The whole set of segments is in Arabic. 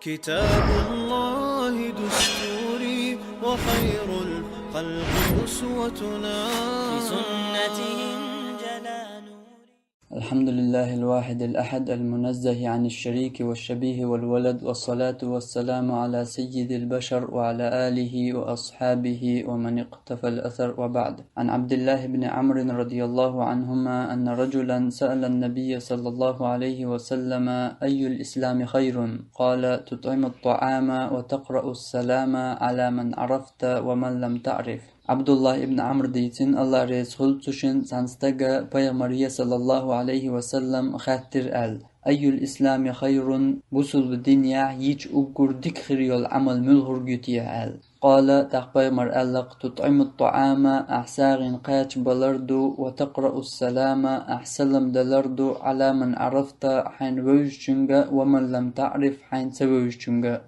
كتاب الله دستوري وخير الخلق أسوتنا في سنتهم جلا نوري. الحمد لله الواحد الأحد المنزه عن الشريك والشبيه والولد، والصلاة والسلام على سيد البشر وعلى آله وأصحابه ومن اقتفى الأثر، وبعد. عن عبد الله بن عمرو رضي الله عنهما أن رجلا سأل النبي صلى الله عليه وسلم: أي الإسلام خير؟ قال: تطعم الطعام وتقرأ السلام على من عرفت ومن لم تعرف. Abdullah ibn Amr deytin, Allah Resul tuşun sanstaga Peygamberiye sallallahu aleyhi ve sellem khattir el. Ayyul İslami hayrun busul dünya hiç ugur dikkhir yol amal mülhur gütiye el. Qala taqbaymer allaq tut'imut ta'ama ahsagin qaç balardu ve taqra'us salama ahsalam dalardu ala man arafta hayn vöjçünga ve man lam ta'rif hayn sevöjçünga.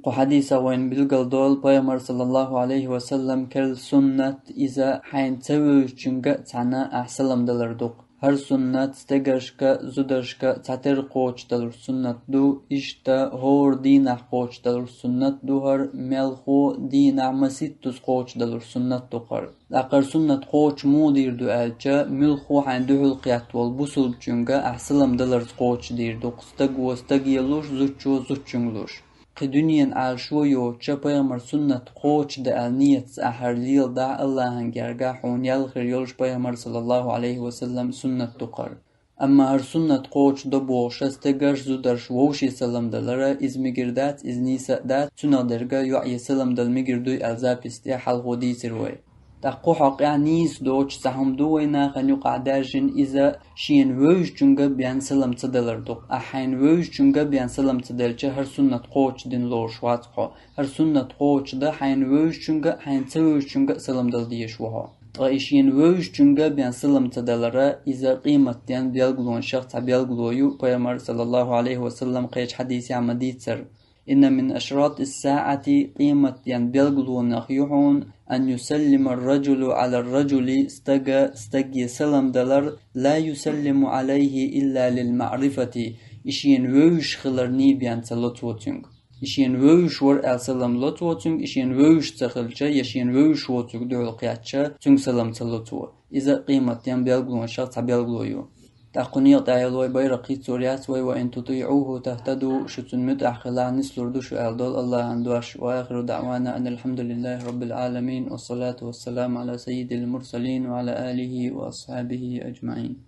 Bu hadisa وين بالقلدول بيامر صلى الله عليه وسلم كل سنة إذا حين تسوي جنجة تانا أحسلم دلردوق. هر سنة تجرشكا زدرشكا تعتر قوش دلر سنة دو إشتا هور دين قوش دلر سنة دو هر ملخو دين مسيتوس قوش دلر سنة دوقر. لقر سنة قوش مودير دو ألجا ملخو حين دهل قيات والبسل جنجة أحسلم دلر قوش دير دوق استق واستق يلوش زوجو زوجنلوش. قدنيا عاشويو چپيامر سنت قوش د النيت احر ليل دع الله هنگرگا حون يلخر يولش بيامر صلى الله عليه وسلم سنت تقر. اما هر سنت قوش دبو شستگرش زودرش ووشي سلام دلره ازمگردات ازنيسا دات سنة درگا يعي سلام دل مگردوي الزاب استيحال غودي سروي. تقو حق نيس دوچ سهم دوينا خنيو قعداجن إذا شين ووج جنگا بيان سلام تدلردوق. أحين ووج جنگا بيان سلام تدلچه هر سنة قوش دين لور شواتقو. هر سنة قوش ده حين ووج جنگا حين تسوج جنگا سلام دل ديشوها. غايشين ووج جنگا بيان سلام تدلره إذا قيمت ديان بيالغلون شخص بيالغلويو بيامر صلى الله عليه وسلم قيش حديث عمديد سر. إن من أشراط الساعة قيمة ينبلغون نخيحون أن يسلم الرجل على الرجل استجي سلام دلر لا يسلم عليه إلا للمعرفة. إشين ووش خلرني بيان تلوتوتنگ. إشين ووش ور السلام لوتوتنگ. إشين ووش تخلچه يشين ووش ووتنگ دول قياتچه تنگ سلام تلوتو. إذا قيمة ينبلغون شخص بيلغلويو. تقنية تعالوا بيرقي سوريات وإن تطيعوه تهتدوا شتن متأخلا نسلردو شو ألدول الله عندواش. وآخر دعوانا أن الحمد لله رب العالمين، والصلاة والسلام على سيد المرسلين وعلى آله وأصحابه أجمعين.